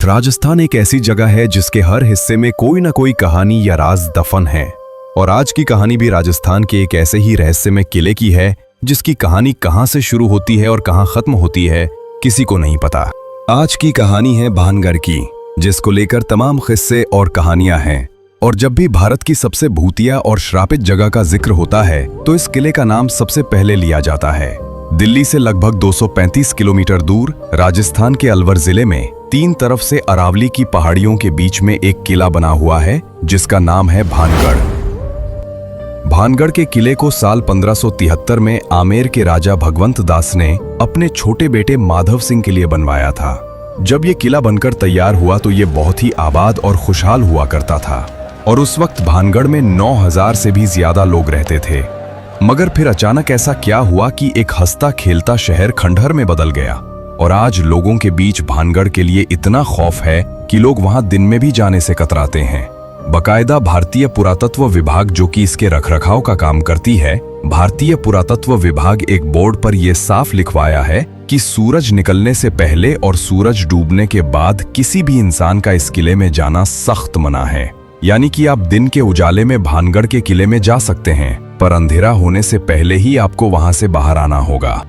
राजस्थान एक ऐसी जगह है जिसके हर हिस्से में कोई ना कोई कहानी या राज दफन है। और आज की कहानी भी राजस्थान के एक ऐसे ही रहस्यमय किले की है जिसकी कहानी कहां से शुरू होती है और कहां खत्म होती है किसी को नहीं पता। आज की कहानी है भानगढ़ की, जिसको लेकर तमाम किस्से और कहानियां हैं। और जब भी भारत की सबसे भूतिया और श्रापित जगह का जिक्र होता है तो इस किले का नाम सबसे पहले लिया जाता है। दिल्ली से लगभग 235 किलोमीटर दूर राजस्थान के अलवर जिले में तीन तरफ से अरावली की पहाड़ियों के बीच में एक किला बना हुआ है जिसका नाम है भानगढ़। भानगढ़ के किले को साल 1573 में आमेर के राजा भगवंत दास ने अपने छोटे बेटे माधव सिंह के लिए बनवाया था। जब ये किला बनकर तैयार हुआ तो ये बहुत ही आबाद और खुशहाल हुआ करता था और उस वक्त भानगढ़ में 9000 से भी ज्यादा लोग रहते थे। मगर फिर अचानक ऐसा क्या हुआ कि एक हंसता खेलता शहर खंडहर में बदल गया और आज लोगों के बीच भानगढ़ के लिए इतना खौफ है कि लोग वहां दिन में भी जाने से कतराते हैं। बकायदा भारतीय पुरातत्व विभाग, जो कि इसके रखरखाव का काम करती है, भारतीय पुरातत्व विभाग एक बोर्ड पर यह साफ लिखवाया है कि सूरज निकलने से पहले और सूरज डूबने के बाद किसी भी इंसान का इस किले में जाना सख्त मना है। यानी कि आप दिन के उजाले में भानगढ़ के किले में जा सकते हैं, पर अंधेरा होने से पहले ही आपको वहां से बाहर आना होगा।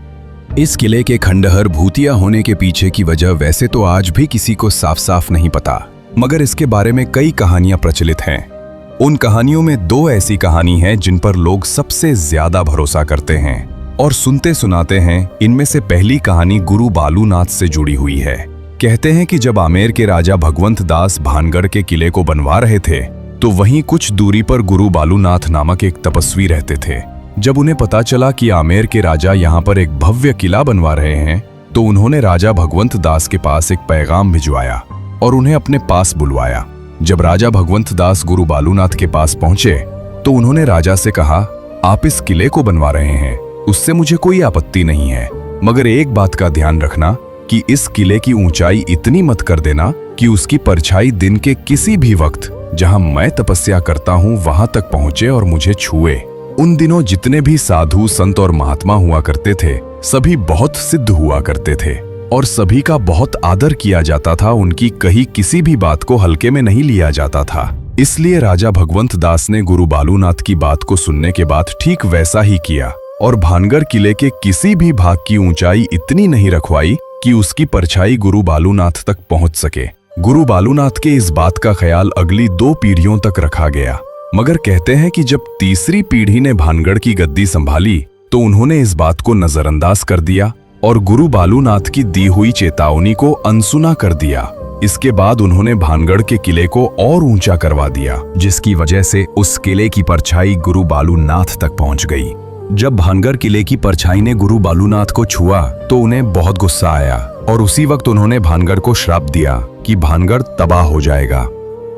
इस किले के खंडहर भूतिया होने के पीछे की वजह वैसे तो आज भी किसी को साफ साफ नहीं पता, मगर इसके बारे में कई कहानियां प्रचलित हैं। उन कहानियों में दो ऐसी कहानी हैं जिन पर लोग सबसे ज्यादा भरोसा करते हैं और सुनते सुनाते हैं। इनमें से पहली कहानी गुरु बालूनाथ से जुड़ी हुई है। कहते हैं कि जब आमेर के राजा भगवंत दास भानगढ़ के किले को बनवा रहे थे तो वहीं कुछ दूरी पर गुरु बालूनाथ नामक एक तपस्वी रहते थे। जब उन्हें पता चला कि आमेर के राजा यहाँ पर एक भव्य किला बनवा रहे हैं तो उन्होंने राजा भगवंत दास के पास एक पैगाम भिजवाया और उन्हें अपने पास बुलवाया। जब राजा भगवंत दास गुरु बालूनाथ के पास पहुंचे तो उन्होंने राजा से कहा, आप इस किले को बनवा रहे हैं, उससे मुझे कोई आपत्ति नहीं है, मगर एक बात का ध्यान रखना कि इस किले की ऊंचाई इतनी मत कर देना कि उसकी परछाई दिन के किसी भी वक्त जहां मैं तपस्या करता हूं वहां तक पहुंचे और मुझे छुए। उन दिनों जितने भी साधु संत और महात्मा हुआ करते थे सभी बहुत सिद्ध हुआ करते थे और सभी का बहुत आदर किया जाता था। उनकी कही किसी भी बात को हल्के में नहीं लिया जाता था। इसलिए राजा भगवंत दास ने गुरु बालूनाथ की बात को सुनने के बाद ठीक वैसा ही किया और भानगढ़ किले के किसी भी भाग की ऊंचाई इतनी नहीं रखवाई कि उसकी परछाई गुरु बालूनाथ तक पहुंच सके। गुरु बालूनाथ के इस बात का ख्याल अगली 2 पीढ़ियों तक रखा गया, मगर कहते हैं कि जब तीसरी पीढ़ी ने भानगढ़ की गद्दी संभाली तो उन्होंने इस बात को नजरअंदाज कर दिया और गुरु बालूनाथ की दी हुई चेतावनी को अनसुना कर दिया। इसके बाद उन्होंने भानगढ़ के किले को और ऊंचा करवा दिया, जिसकी वजह से उस किले की परछाई गुरु बालूनाथ तक पहुंच गई। जब भानगढ़ किले की परछाई ने गुरु बालूनाथ को छुआ तो उन्हें बहुत गुस्सा आया और उसी वक्त उन्होंने भानगढ़ को श्राप दिया कि भानगढ़ तबाह हो जाएगा।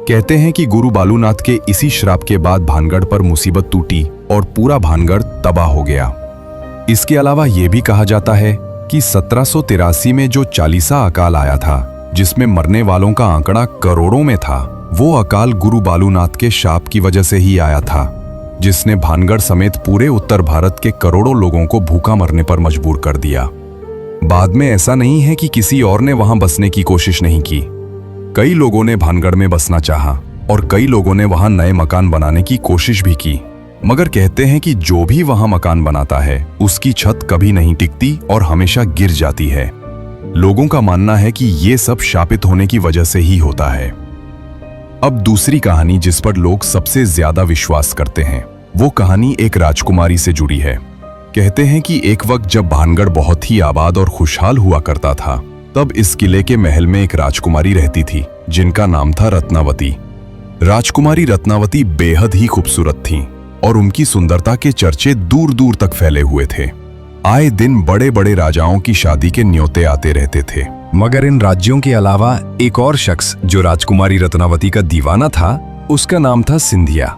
कहते हैं कि गुरु बालूनाथ के इसी श्राप के बाद भानगढ़ पर मुसीबत टूटी और पूरा भानगढ़ तबाह हो गया। इसके अलावा यह भी कहा जाता है कि 1783 में जो चालीसा अकाल आया था, जिसमें मरने वालों का आंकड़ा करोड़ों में था, वो अकाल गुरु बालूनाथ के शाप की वजह से ही आया था, जिसने भानगढ़ समेत पूरे उत्तर भारत के करोड़ों लोगों को भूखा मरने पर मजबूर कर दिया। बाद में ऐसा नहीं है कि किसी और ने वहां बसने की कोशिश नहीं की। कई लोगों ने भानगढ़ में बसना चाहा और कई लोगों ने वहां नए मकान बनाने की कोशिश भी की, मगर कहते हैं कि जो भी वहां मकान बनाता है उसकी छत कभी नहीं टिकती और हमेशा गिर जाती है। लोगों का मानना है कि ये सब शापित होने की वजह से ही होता है। अब दूसरी कहानी जिस पर लोग सबसे ज्यादा विश्वास करते हैं वो कहानी एक राजकुमारी से जुड़ी है। कहते हैं कि एक वक्त जब भानगढ़ बहुत ही आबाद और खुशहाल हुआ करता था तब इस किले के महल में एक राजकुमारी रहती थी जिनका नाम था रत्नावती। राजकुमारी रत्नावती बेहद ही खूबसूरत थीं और उनकी सुंदरता के चर्चे दूर दूर तक फैले हुए थे। आए दिन बड़े बड़े राजाओं की शादी के न्योते आते रहते थे, मगर इन राज्यों के अलावा एक और शख्स जो राजकुमारी रत्नावती का दीवाना था उसका नाम था सिंधिया।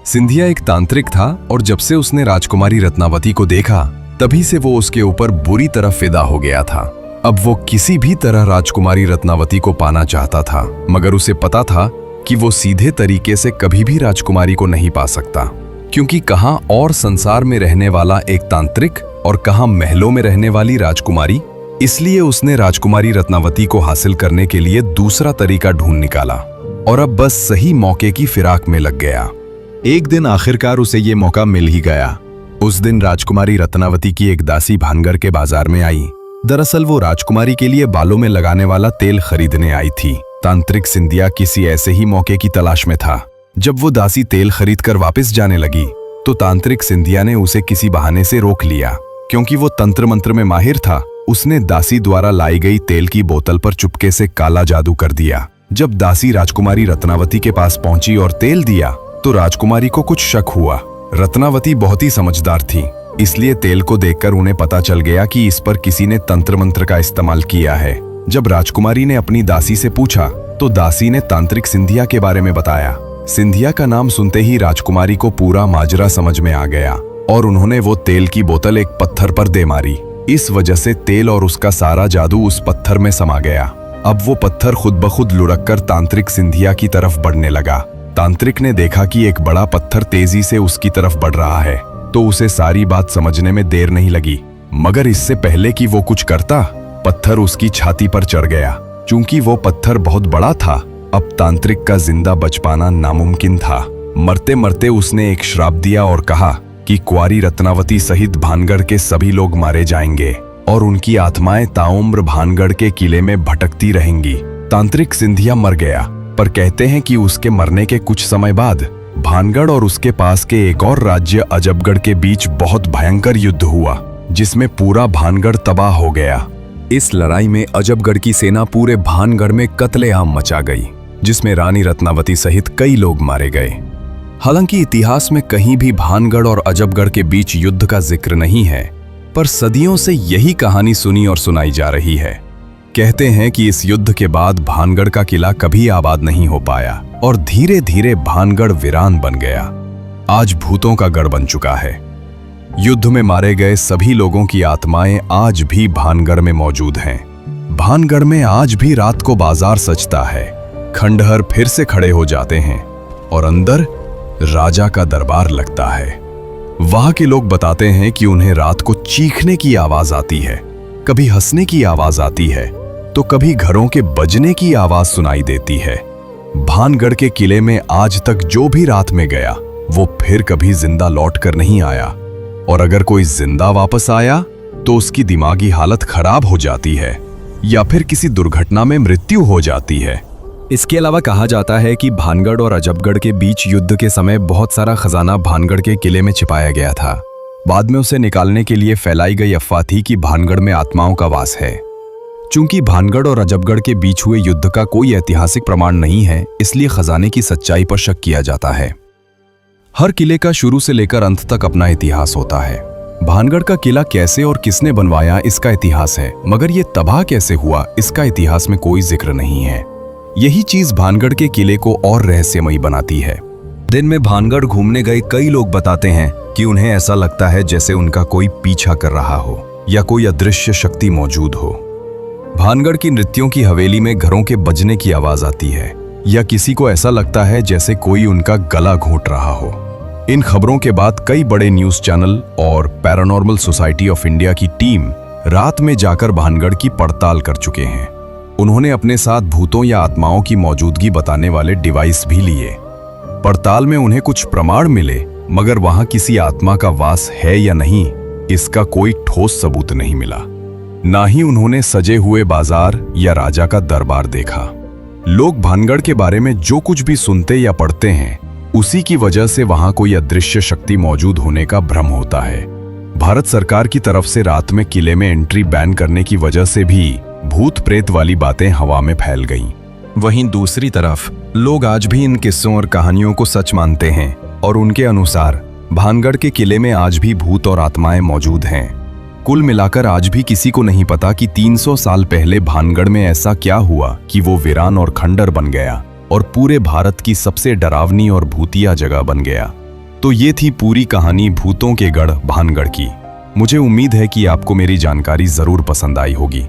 सिंधिया एक तांत्रिक था और जब से उसने राजकुमारी रत्नावती को देखा तभी से वो उसके ऊपर बुरी तरह फिदा हो गया था। अब वो किसी भी तरह राजकुमारी रत्नावती को पाना चाहता था, मगर उसे पता था कि वो सीधे तरीके से कभी भी राजकुमारी को नहीं पा सकता, क्योंकि कहां और संसार में रहने वाला एक तांत्रिक और कहां महलों में रहने वाली राजकुमारी, इसलिए उसने राजकुमारी रत्नावती को हासिल करने के लिए दूसरा तरीका ढूंढ निकाला और अब बस सही मौके की फिराक में लग गया। एक दिन आखिरकार उसे ये मौका मिल ही गया। उस दिन राजकुमारी रत्नावती की एक दासी भानगढ़ के बाजार में आई। दरअसल वो राजकुमारी के लिए बालों में लगाने वाला तेल खरीदने आई थी। तांत्रिक सिंधिया किसी ऐसे ही मौके की तलाश में था। जब वो दासी तेल खरीदकर वापस जाने लगी तो तांत्रिक सिंधिया ने उसे किसी बहाने से रोक लिया। क्योंकि वो तंत्र मंत्र में माहिर था, उसने दासी द्वारा लाई गई तेल की बोतल पर चुपके से काला जादू कर दिया। जब दासी राजकुमारी रत्नावती के पास पहुंची और तेल दिया तो राजकुमारी को कुछ शक हुआ। रत्नावती बहुत ही समझदार थी, इसलिए तेल को देखकर उन्हें पता चल गया कि इस पर किसी ने तंत्र मंत्र का इस्तेमाल किया है। जब राजकुमारी ने अपनी दासी से पूछा तो दासी ने तांत्रिक सिंधिया के बारे में बताया। सिंधिया का नाम सुनते ही राजकुमारी को पूरा माजरा समझ में आ गया और उन्होंने वो तेल की बोतल एक पत्थर पर दे मारी। इस वजह से तेल और उसका सारा जादू उस पत्थर में समा गया। अब वो पत्थर खुद ब खुद लुढ़ककर तांत्रिक सिंधिया की तरफ बढ़ने लगा। तांत्रिक ने देखा कि एक बड़ा पत्थर तेजी से उसकी तरफ बढ़ रहा है तो उसे सारी बात समझने में देर नहीं लगी। मगर इससे पहले कि वो कुछ करता, पत्थर उसकी छाती पर चढ़ गया। चूंकि वो पत्थर बहुत बड़ा था, अब तांत्रिक का जिंदा बच पाना नामुमकिन था। मरते मरते उसने एक श्राप दिया और कहा कि कुंवारी रत्नावती सहित भानगढ़ के सभी लोग मारे जाएंगे और उनकी आत्माएं ताउम्र भानगढ़ के किले में भटकती रहेंगी। तांत्रिक सिंधिया मर गया, पर कहते हैं कि उसके मरने के कुछ समय बाद भानगढ़ और उसके पास के एक और राज्य अजबगढ़ के बीच बहुत भयंकर युद्ध हुआ, जिसमें पूरा भानगढ़ तबाह हो गया। इस लड़ाई में अजबगढ़ की सेना पूरे भानगढ़ में कत्लेआम मचा गई, जिसमें रानी रत्नावती सहित कई लोग मारे गए। हालांकि इतिहास में कहीं भी भानगढ़ और अजबगढ़ के बीच युद्ध का जिक्र नहीं है, पर सदियों से यही कहानी सुनी और सुनाई जा रही है। कहते हैं कि इस युद्ध के बाद भानगढ़ का किला कभी आबाद नहीं हो पाया और धीरे धीरे भानगढ़ वीरान बन गया। आज भूतों का गढ़ बन चुका है। युद्ध में मारे गए सभी लोगों की आत्माएं आज भी भानगढ़ में मौजूद हैं। भानगढ़ में आज भी रात को बाजार सजता है, खंडहर फिर से खड़े हो जाते हैं और अंदर राजा का दरबार लगता है। वहां के लोग बताते हैं कि उन्हें रात को चीखने की आवाज आती है, कभी हंसने की आवाज आती है तो कभी घरों के बजने की आवाज सुनाई देती है। भानगढ़ के किले में आज तक जो भी रात में गया वो फिर कभी जिंदा लौट कर नहीं आया, और अगर कोई जिंदा वापस आया तो उसकी दिमागी हालत खराब हो जाती है या फिर किसी दुर्घटना में मृत्यु हो जाती है। इसके अलावा कहा जाता है कि भानगढ़ और अजबगढ़ के बीच युद्ध के समय बहुत सारा खजाना भानगढ़ के किले में छिपाया गया था। बाद में उसे निकालने के लिए फैलाई गई अफवाह थी कि भानगढ़ में आत्माओं का वास है। चूंकि भानगढ़ और अजबगढ़ के बीच हुए युद्ध का कोई ऐतिहासिक प्रमाण नहीं है, इसलिए खजाने की सच्चाई पर शक किया जाता है। हर किले का शुरू से लेकर अंत तक अपना इतिहास होता है। भानगढ़ का किला कैसे और किसने बनवाया इसका इतिहास है, मगर ये तबाह कैसे हुआ इसका इतिहास में कोई जिक्र नहीं है। यही चीज भानगढ़ के किले को और रहस्यमयी बनाती है। दिन में भानगढ़ घूमने गए कई लोग बताते हैं कि उन्हें ऐसा लगता है जैसे उनका कोई पीछा कर रहा हो या कोई अदृश्य शक्ति मौजूद हो। भानगढ़ की नृत्यों की हवेली में घरों के बजने की आवाज आती है या किसी को ऐसा लगता है जैसे कोई उनका गला घोंट रहा हो। इन खबरों के बाद कई बड़े न्यूज चैनल और पैरानॉर्मल सोसाइटी ऑफ इंडिया की टीम रात में जाकर भानगढ़ की पड़ताल कर चुके हैं। उन्होंने अपने साथ भूतों या आत्माओं की मौजूदगी बताने वाले डिवाइस भी लिए। पड़ताल में उन्हें कुछ प्रमाण मिले, मगर वहां किसी आत्मा का वास है या नहीं इसका कोई ठोस सबूत नहीं मिला। ना ही उन्होंने सजे हुए बाजार या राजा का दरबार देखा। लोग भानगढ़ के बारे में जो कुछ भी सुनते या पढ़ते हैं उसी की वजह से वहां कोई अदृश्य शक्ति मौजूद होने का भ्रम होता है। भारत सरकार की तरफ से रात में किले में एंट्री बैन करने की वजह से भी भूत प्रेत वाली बातें हवा में फैल गईं। वहीं दूसरी तरफ लोग आज भी इन किस्सों और कहानियों को सच मानते हैं और उनके अनुसार भानगढ़ के किले में आज भी भूत और आत्माएं मौजूद हैं। कुल मिलाकर आज भी किसी को नहीं पता कि 300 साल पहले भानगढ़ में ऐसा क्या हुआ कि वो वीरान और खंडर बन गया और पूरे भारत की सबसे डरावनी और भूतिया जगह बन गया। तो ये थी पूरी कहानी भूतों के गढ़ भानगढ़ की। मुझे उम्मीद है कि आपको मेरी जानकारी जरूर पसंद आई होगी।